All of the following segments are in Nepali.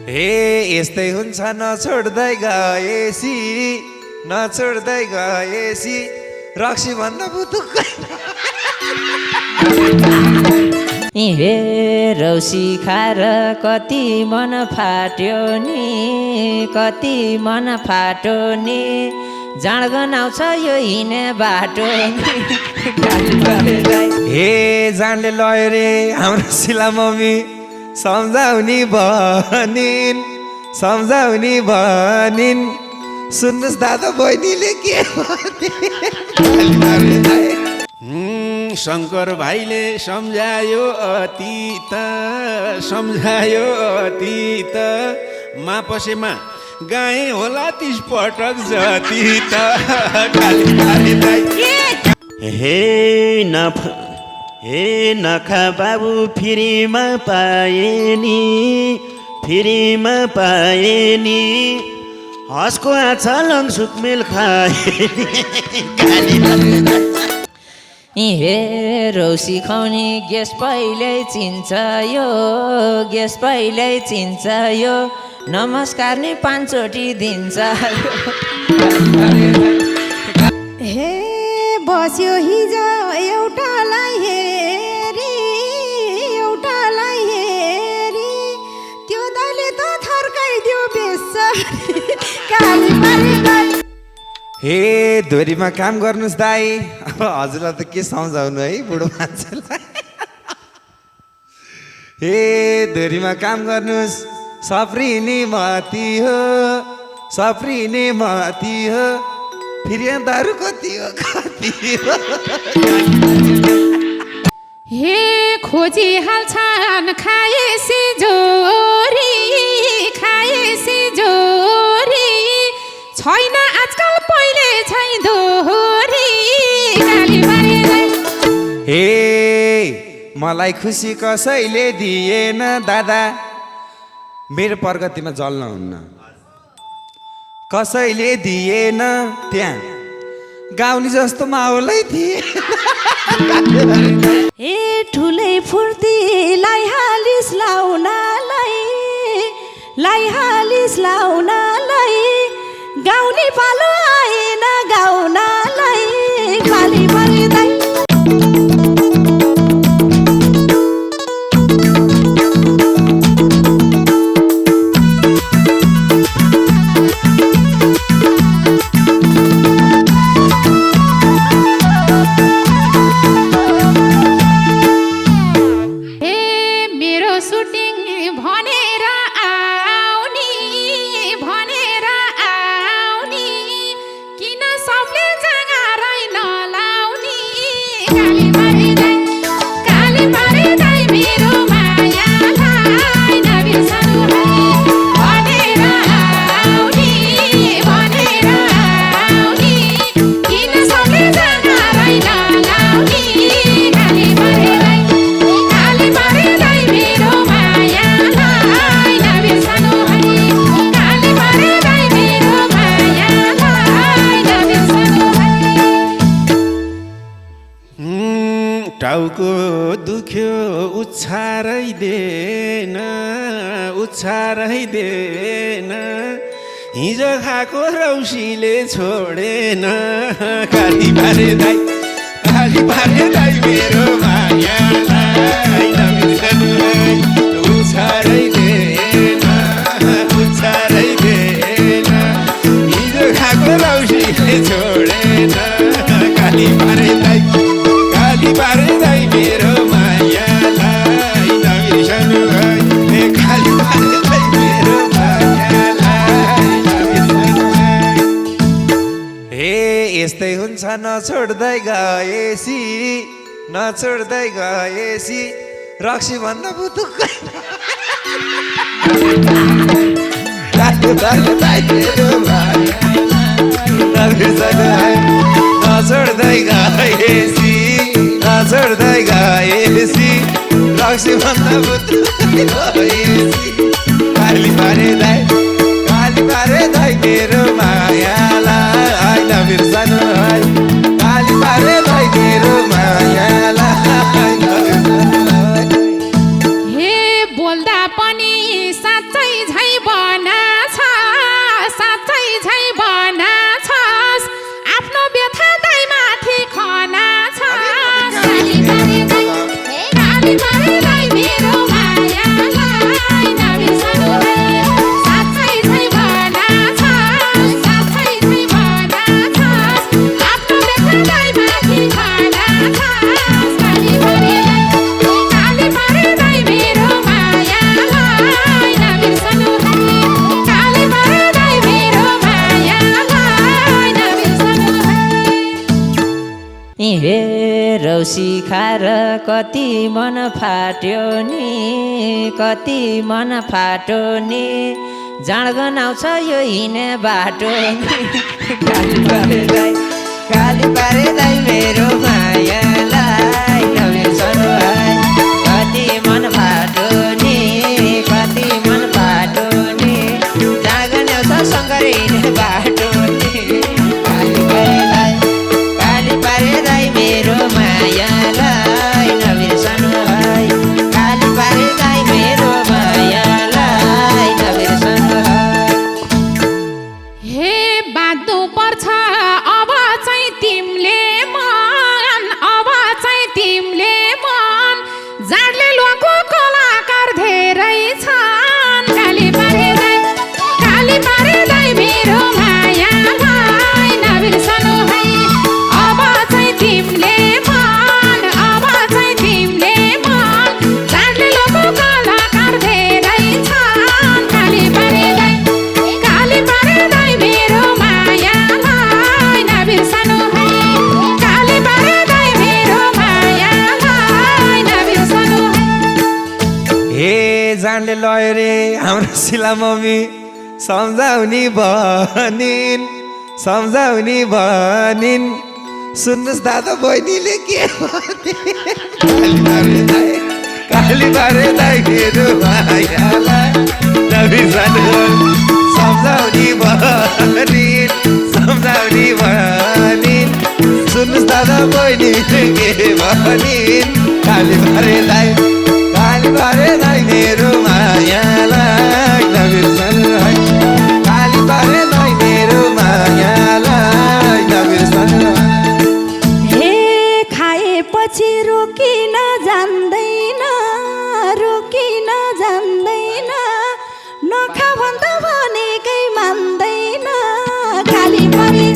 हे यस्तै हुन्छ नछोड्दै गएसी नछोड्दै गएसी रक्सी भन्दा बुतुक्कै हे रौसी खाएर कति मन फाट्यो नि कति मन फाट्यो नि जाँड गनाउँछ यो हिँड्ने बाटो हे जाँडले लयो रे हाम्रो सिला मम्मी सम्झाउनी भनिन् सुन्नुहोस् दादा बहिनीले के शङ्कर भाइले सम्झायो अतीत मापसेमा गाए होला 30 पटक जति त हे नखा बाबु फ्रीमा पाए नि हस्को आछलङ सुकमेल खाए हे रौसी खुवाउने ग्यास पहिल्यै चिन्छ यो नमस्कार नि 5 चोटि दिन्छ हे बस्यो हिजो एउटालाई हेरी त्यो दाइले त थर्काइदियो हे धोरीमा काम गर्नुहोस् दाई अब हजुरलाई त के सम्झाउनु है बुढो मान्छेलाई हे धोरीमा काम गर्नुहोस् सफ्रिने मती हो फेरि दारु कति हो हे खोजी हाल्छन् खाएसी जोरी छैन आजकल पहिले छै दोहोरी हे मलाई खुसी कसैले दिएन दादा मेरो प्रगतिमा जल्न हुन्न कसैले दिएन त्यहाँ गाउने जस्तो माहौलै थिए हे ठुलै फुर्तीलाई हालिस लाउनालाई गाउने पालो आएन गाउनलाई खाली पर्दै टाउको दुख्यो उछारै देन हिजो खाएको रौसीले छोडेन काली पारे दाइ मेरो मायालाई नबिर्सनु है उछारै देन हिजो खाएको रौसीले छोडेन काली पारे दाइ मेरो मायालाई नबिर्सनु है काली पारे दाइ मेरो मायालाई नबिर्सनु हे यस्तै हुन्छ नछोड्दै गएसी रक्सी भन्दा बुतुक्कै मेरो मायालाई नबिर्सनु है नछोड्दै गएसी रक्सी भन्दा बुतुक्कै काली पारे दाइ मेरो मायालाई नबिर्सनु है काली पारे दाइ मेरो मायालाई नबिर्सनु है हे बोल्दा पनि साँच्चै झै औसी खाएर कति मन फाट्यो नि कति मन फाट्यो नि जाँड गनाउँछ यो हिँड्ने बाटो नि काली पारे दाइ मेरो मायालाई नबिर्सनु है कति मन फाट्यो नि कति मन फाट्यो नि जाँड गनाउँछ सँगै हिँड्ने बाटो नि काली पारे दाइ मेरो मायालाई नबिर्सनु है काली पारे दाइ मेरो मायालाई नबिर्सनु है हे बाँध्नु पर्छ अब चाहिँ तिमीले मन जाडले लोको कलाकार धेरै छन् काली पारे दाइ मेरो मायालाई नबिर्सनु है अब चाहिँ तिमीले मन जाडले लोको कलाकार धेरै छन् काली पारे दाइ मेरो मायालाई नबिर्सनु है काली पारे दाइ मेरो मायालाई नबिर्सनु है हे जान्डे लयो रे हाम्रो शिला मम्मी सम्झाउने भनिन् सुन्नुहोस् दादा बहिनीले के काली पारे दाइ मेरो मायालाई नबिर्सनु सम्झाउने भनिन् सुन्नुहोस् दादा बहिनीले के भनिन् काली पारे दाइ मेरो मायालाई नबिर्सनु है काली पारे दाइ मेरो मायालाई नबिर्सनु है हे खाएपछि रोकिन जान्दैन नखा भन्दा भनेकै मान्दैन काली परे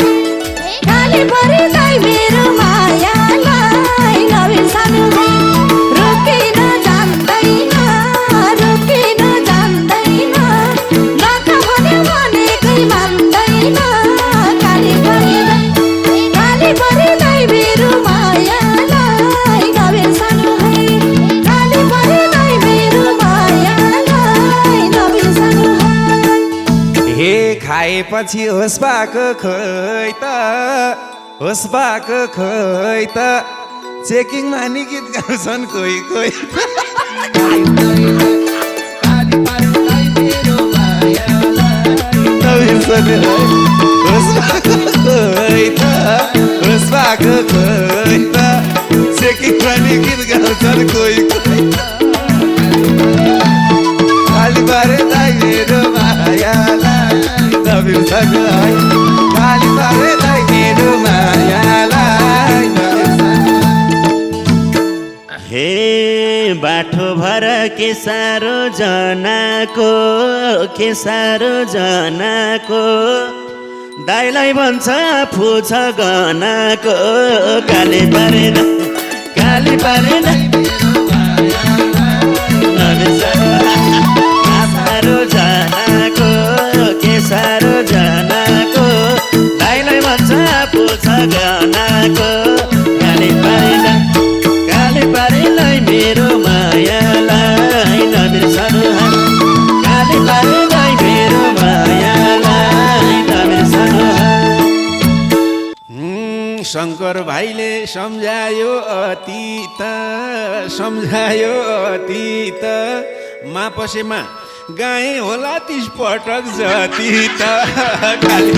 दाइ मेरो मायालाई नबिर्सनु है रोकिन जान्दैन नखा भन्यो भनेकै मान्दैन काली परे दाइ मेरो मायालाई नबिर्सनु है काली परे दाइ मेरो मायालाई नबिर्सनु है हे खाएपछि होस भएको खै त चेकिङमा नि गीत गाउँछन् कोही होस भएको खै त चेकिङमा नि गीत गाउँछन् कोही काली पारे दाइ मेरो मायालाई नबिर्सनु है काली पारे दाइ मेरो मायालाई नबिर्सनु हे बाठो भर के सारो जनाको दाइलाई भन्छ फुछ गनाको काली पारे दाइ सारो जनाको दाइलाई भन्छ फुछ गनाको काली पारेलाई मेरो मायालाई नबिर्सनु है काली पारेलाई मेरो मायालाई नबिर्सनु है शङ्कर भाइले सम्झायो अतीत मापसेमा गाएँ होला 30 पटक जति त काली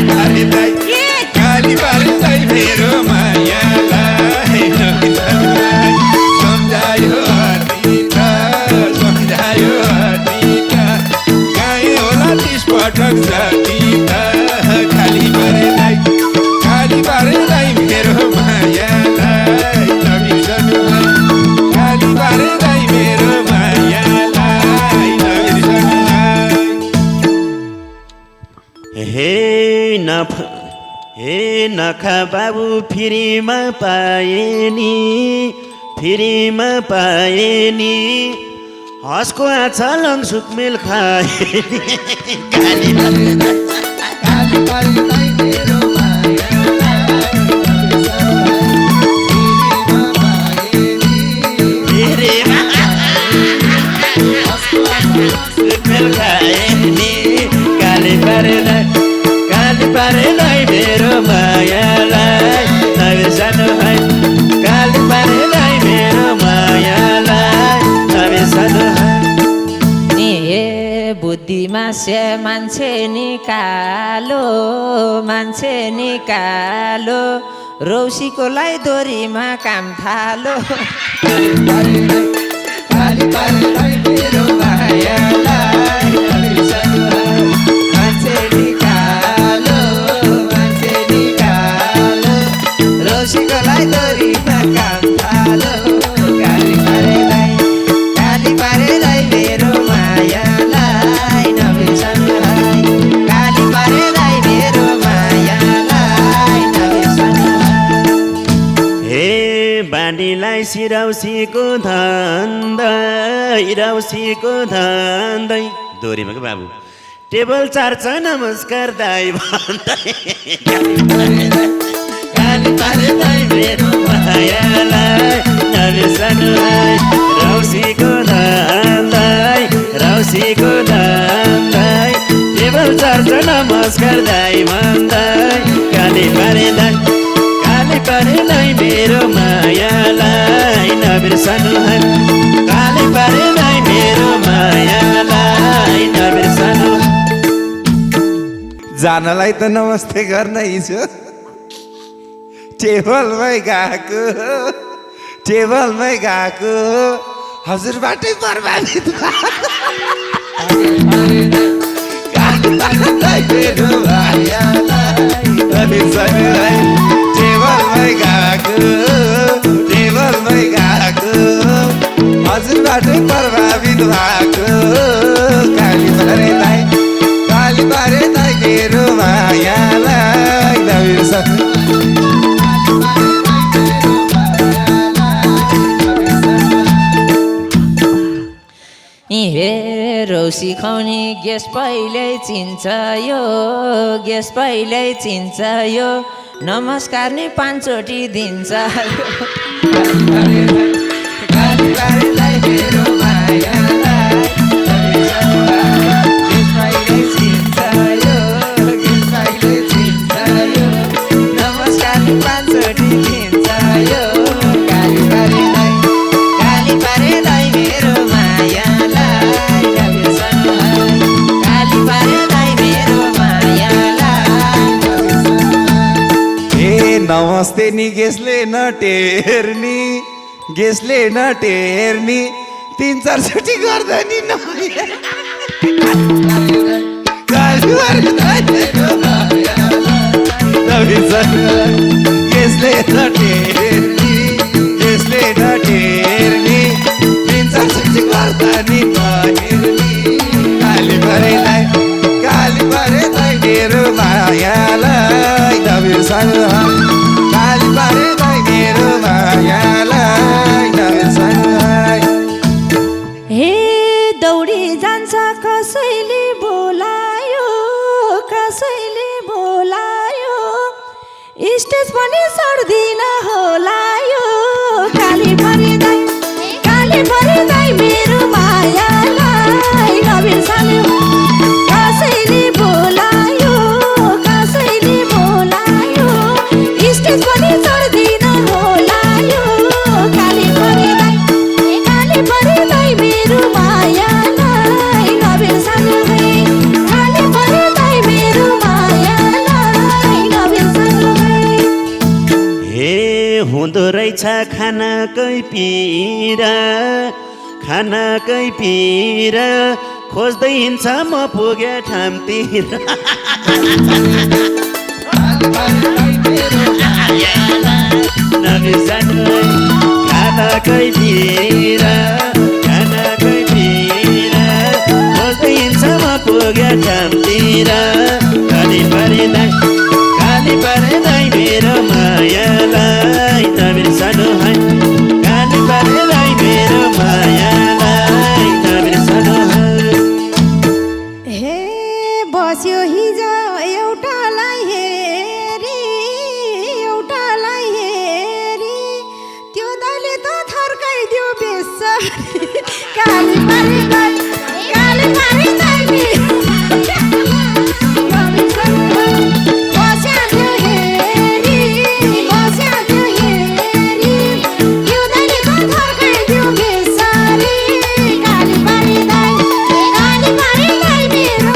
पारे दाइ मेरो मायालाई नबिर्सनु है सम्झायो अतीत गाएँ होला 30 पटक जति त काली पारे दाइ मेरो मायालाई नबिर्सनु है काली पारे दाइ मेरो मायालाई नबिर्सनु है हे नखा बाबु फ्रीमा पाए नि हस्को आछा लङसुक मेल खाए काली पारे दाइ मेरो मायालाई हाँस्य मान्छे निकालो रौसीकोलाई दोरीमा काम थालो रौसीकोलाई दोरीमा काम थालो गाली पारेलाई मेरो मायालाई नबिर्सनु है गाली पारेलाई मेरो मायालाई नबिर्सनु हे बानीलाई सिराउसीको धन्दै दोरीमा के बाबु टेबल चार्छ नमस्कार दाइ भन्दै गाली पारेलाई मेरो मायालाई नबिर्सनु है रौसीको धन्दै टेबल चार्छ नमस्कार दाइ भन्दै गाली पारेलाई मेरो मायालाई नबिर्सनु है गाली पारेलाई मेरो मायालाई नबिर्सनु जानलाई त नमस्ते गर्न हिजो टेबलमै गएको हजुरबाटै प्रभावित टेबलमै गएको हजुरबाटै प्रभावित भएको गाली पारेलाई मेरो मायालाई नबिर्सनु हे रौसी खुवाउने ग्यास पहिल्यै चिन्छ यो नमस्कार नि 5 चोटि दिन्छ नमस्ते नि गेसले नटेर्नी 3-4 चोटि गर्दा नि गेसले नटेर्नी 3-4 चोटि गर्दा नि गाली पारेलाई मेरो मायालाई नबिर्सनु गाली पारेलाई मेरो मायालाई नबिर्सनु हे दौडी जान्छ कसैले बोलायो स्टेज पनि सर्दिन होला यो गाली पारेलाई मेरो मायालाई नबिर्सनु कसैले बोलायो स्टेज पनि सर्दिन होला यो गाली पारेलाई मेरो मायालाई नबिर्सनु है गाली पारेलाई मेरो मायालाई नबिर्सनु है हे हुँदो रहेछ खानाकै पिरा खोज्दै हिँड्छ म पुगे ठामतिर नबिर्सनु है खानाकै पिरा खोज्दै हिँड्छ म पुगे ठामतिर गाली पारेलाई मेरो मायालाई नबिर्सनु है गाली पारेलाई मेरो मायालाई नबिर्सनु है हे बस्यो हिजो एउटालाई हेरी त्यो दाइले त थर्काइदियो बेसरी गाली पारेलाई मेरो बस्या थियो हेरी त्यो दाइले त थर्काइदियो बेसरी गाली पारेलाई मेरो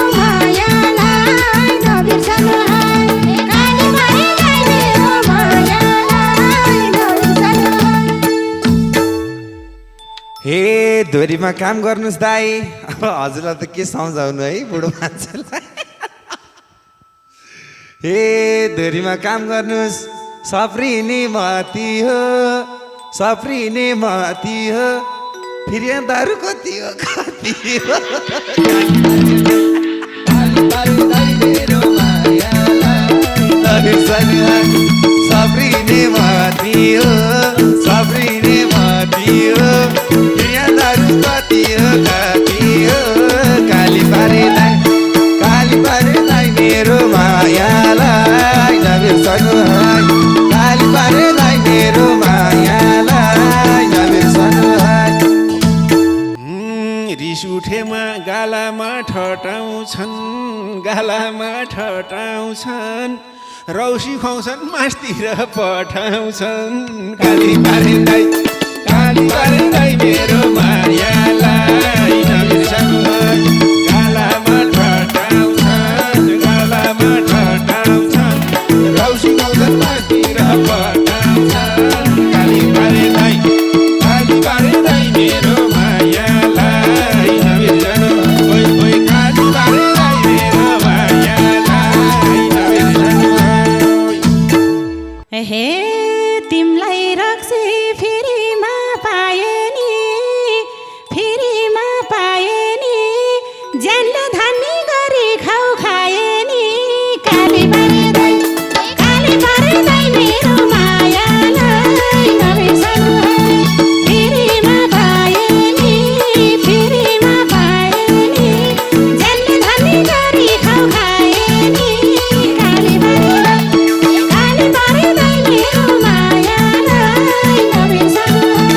धोरीमा काम गर्नुहोस् दाई हजुरलाई त के सम्झाउनु है बुढो मान्छेलाई हे धोरीमा काम गर्नुहोस् सफ्रिने मती हो सफ्रिने मती हो फेरि दारू कति हो कति हो सफ्रिने मती हो सफ्रिने मती हो फेरि दारू कति हो काली पारेलाई मेरो मायालाई नबिर्सनु है काली पारेलाई मेरो मायालाई नबिर्सनु है रिस उठेमा गालामा ठटाउँछन् रौसी खुवाउँछन् मासतिर पठाउँछन् काली पारेलाई मेरो मायालाई नबिर्सनु है गालामा ठटाउँछन् रौसी खुवाउँछन् मासतिर पठाउँछन् काली पारेलाई मेरो मायालाई नबिर्सनु ओइ काली पारेलाई मेरो मायालाई नबिर्सनु हे तिमलाई रक्सी फेरिमा पाए नि ज्यानले धानी गरी खाउ खाए नि काली पारे दाइ मेरो मायालाई नबिर्सनु है फेरिमा पाए नि ज्यानले धानी गरी खाउ खाए नि काली पारे दाइ मेरो मायालाई नबिर्सनु है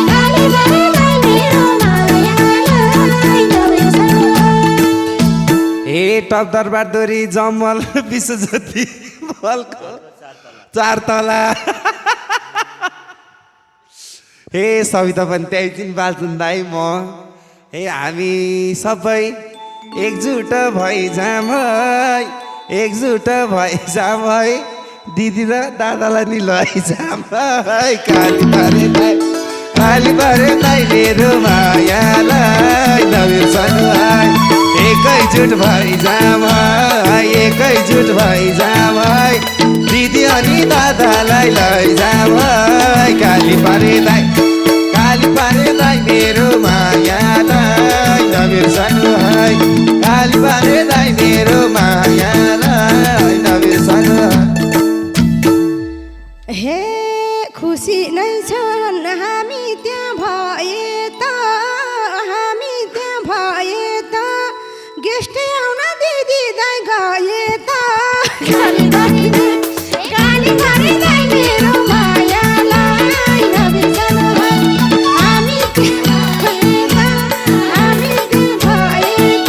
काली पारे दाइ मेरो मायालाई नबिर्सनु हे टप दरबार दोरी जमल विश्वज्योति बलको 4 तला हे सविता पनि त्यही दिन बाल्छन् दाइ म हे हामी सबै एकजुट भइजाम है दिदी र दादालाई नि लैजाम है काली पारे दाइ मेरो मायालाई नबिर्सनु है एकैजुट भइजाम है दिदी अनि दादालाई लैजाम है काली पारे दाइ मेरो मायालाई नबिर्सनु है काली पारे दाइ मेरो मायालाई नबिर्सनु हे खुसी नै छन् हामी त्यहाँ भए त गेस्ट आउन दिदी दाइ गए त काली पारे दाइ मेरो मायालाई नबिर्सनु है हामी त्यहाँ भए त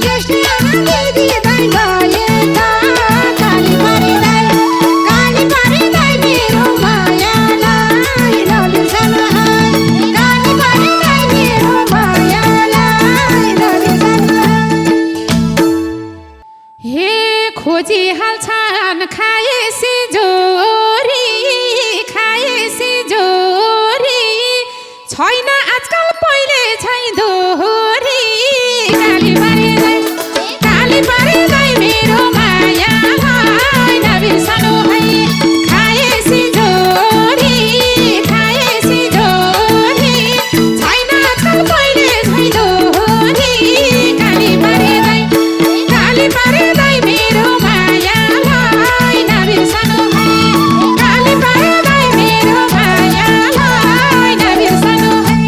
गेस्ट आउन दिदी दाइ गए त काली पारे दाइ मेरो मायालाई नबिर्सनु है काली पारे दाइ मेरो मायालाई नबिर्सनु हे खोजी हाल्छन् खाएसी जोरी छैन आजकल पहिले छै दोहोरी काली पारे दाइ मेरो मायालाई नबिर्सनु है खाएसी जोरी छैन आजकल पहिले छै दोहोरी काली पारे दाइ मेरो मायालाई नबिर्सनु है काली पारे दाइ मेरो मायालाई नबिर्सनु है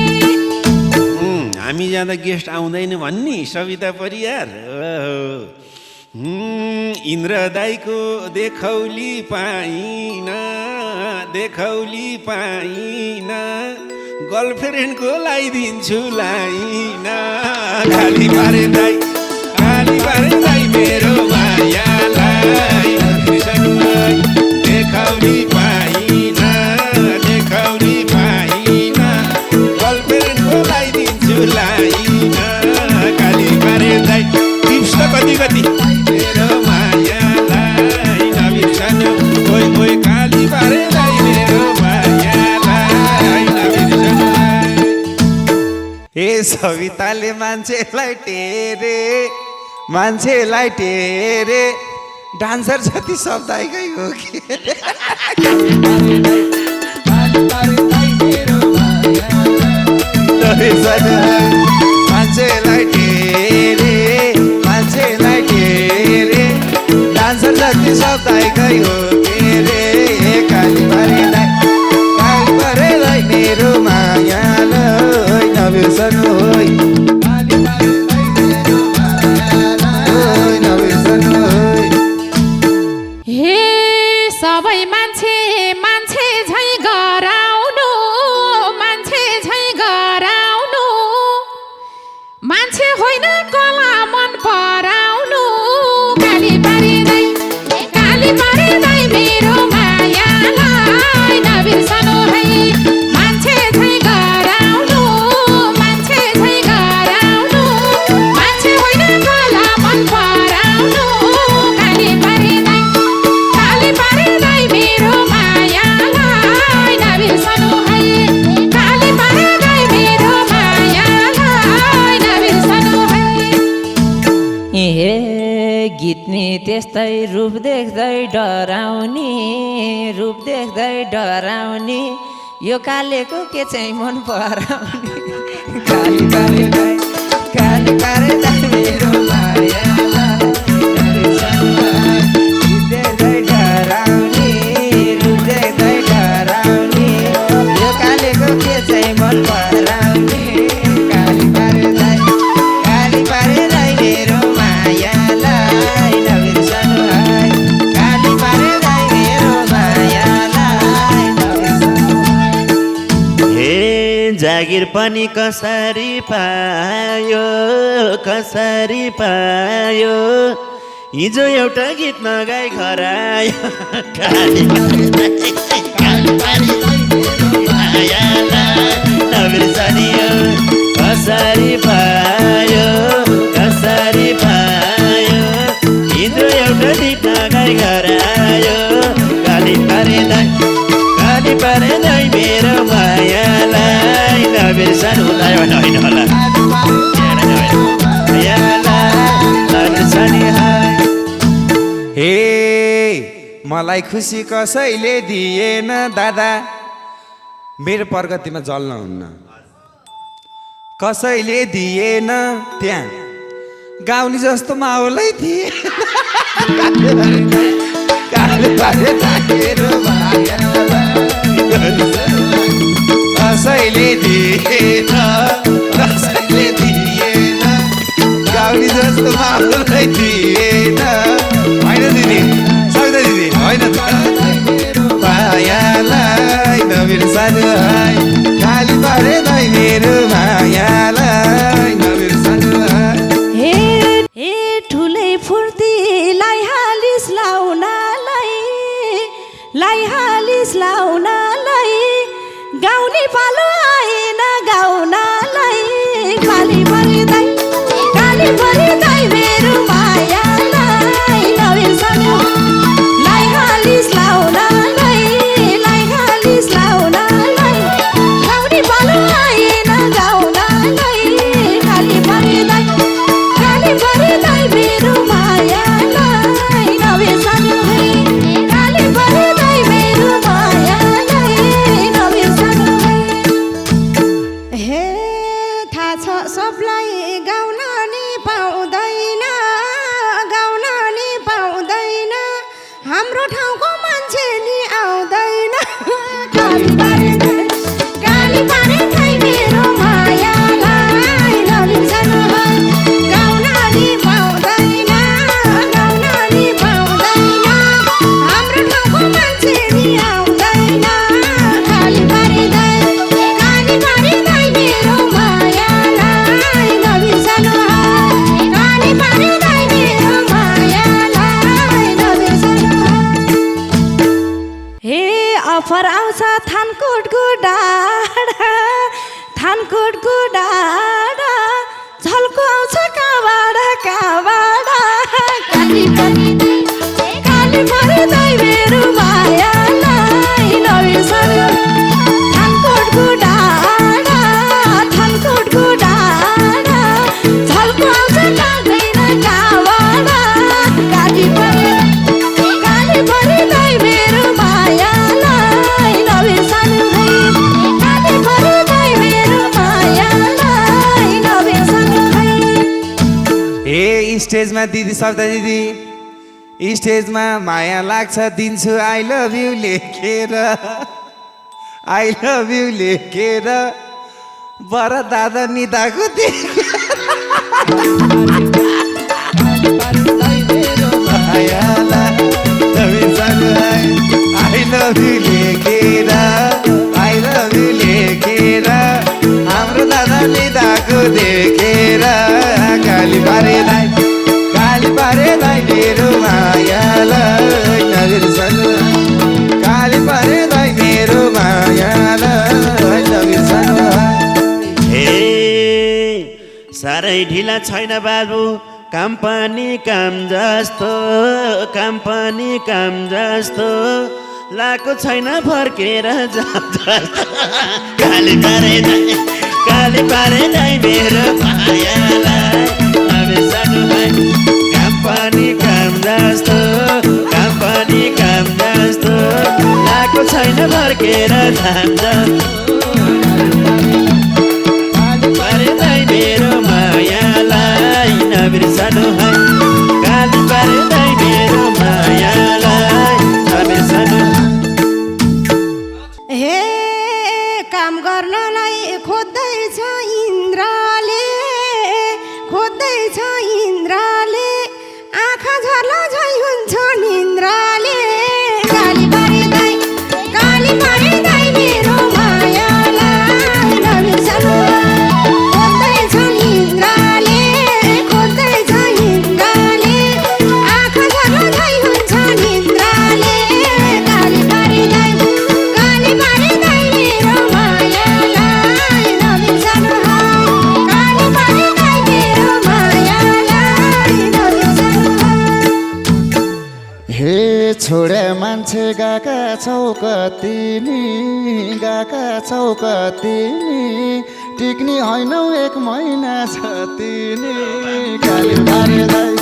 हामी जाँदा गेस्ट आउँदैन भन्ने सविता परियार इन्द्र दाइको देखौली पाइन गर्लफ्रेन्डको लगाइदिन्छु लाइन काली पारे दाइ मेरो मायालाई नबिर्सनु है देखौली पाइन गर्लफ्रेन्डको लगाइदिन्छु लाइन काली पारे दाइ टिप्स त कति मेरो मायालाई नबिर्सनु ओइ काली पारे दाइ मेरो मायालाई नबिर्सनु सविताले मान्छेलाई टेरे डान्सर जति शब्दाइकै हो कि मान्छेलाई टेरे डान्सर जति शब्दाइकै हो के रे काली परेलाई मेरो मायालाई नबिर्सनु होइ हे सबै मान्छे झै गराउनु मान्छे होइन कला मन पराउनु गाली पारिँदै मेरो मायालाई नबिर्सनु है मान्छे झै गराउनु मान्छे होइन कला मन पराउनु गाली पारिँदै मेरो मायालाई नबिर्सनु है गाली पारिँदै मेरो मायालाई नबिर्सनु है ए गीतनी त्यस्तै रूप देख्दै डराउने यो कालेको के चाहिँ मन पराउने काली पारिँदै मेरो मायालाई नबिर्सनु है। गीत देख्दै डराउने रूप देख्दै डराउने यो कालेको के चाहिँ मन पराउने काली पारिँदै मेरो मायालाई नबिर्सनु है काली पारिँदै मेरो मायालाई नबिर्सनु हे जागिर पनि कसरी पायो हिजो एउटा गीत नगाई खरायो काली पारिँदै मेरो मायालाई नबिर्सनु हो कसरी पायो हिजो एउटा गीत नगाई खरायो काली पारिँदै मेरो मायालाई नबिर्सनु होइन होला हे मलाई खुसी कसैले दिएन दादा मेरो प्रगतिमा जल्न हुन्न कसैले दिएन त्यहाँ गाउने जस्तो माहौलै थिए कसैले दिएन गाउने जस्तो माहौलै थिएन होइन दिदी सविता दिदी होइन मायालाई नबिर्सनु है गाली पारिँदै मेरो मायालाई नबिर्सनु है हे ठुलै फुर्तीलाई हालिस लाउनालाई गाउने पालो आएन गाउनलाई गाली पारिँदै मेरो मायालाई नबिर्सनु हालिस लाउनलाई गाउने पालो आएन गाउनलाई गाली पारिँदै मेरो मायालाई नबिर्सनु गाली पारिँदै मेरो मायालाई नबिर्सनु हे थाहा छ सबलाई गाउन नि पाउँदैन हाम्रो ठाउँको मान्छे नि आउँदैन गाली पारिँदै मेरो मायालाई नबिर्सनु गाउन नि पाउँदैन हाम्रो ठाउँको मान्छे नि आउँदैन गाली पारिँदै मेरो मायालाई नबिर्सनु गाली पारिँदै मेरो मायालाई नबिर्सनु हे अफर आउँछ थानकोटको डाँडा झल्को आउँछ कहाँबाट काली पारिँदै मेरो मायालाई नबिर्सनु थानकोटको डाँडा स्टेजमा दिदी सविता दिदी स्टेजमा माया लाग्छ दिन्छु आई लभ यु लेखेर आई लभ यु लेखेर बर दादा निदाको आई लभ यु लेखेर आई लभ यु लेखेर हाम्रो दादा निदाको देखेर गाली पारेलाई मेरो मायालाई नबिर्सनु गाली पारेलाई मेरो मायालाई नबिर्सनु हे साह्रै ढिला छैन बाबु काम पनि काम जस्तो काम पनि काम जस्तो लाको छैन फर्केर गाली पारे दाइ मेरो मायालाई नबिर्सनु है काम पनि काम जस्तो काम पनि काम जस्तो लाको छैन फर्केर जान्छ पारे दाइ मेरो मायालाई नबिर्सनु है गाली पारे दाइ मेरो मायालाई नबिर्सनु हे काम गर्नलाई खोज्दैछ इन्द्रले आँखा झर्ला झै हुन्छ निन्द्राले गाली पारे दाइ मेरो मायालाई नबिर्सनु खोज्दैछ इन्द्रले आँखा झर्ला झै हुन्छ निन्द्राले गाली पारे दाइ मेरो मायालाई नबिर्सनु गाली पारे दाइ मेरो मायालाई नबिर्सनु हे छोडे मान्छे गएका छौ कतिनी टिक्ने होइनौ 1 महिना छ तिनी गाली पारे दाइ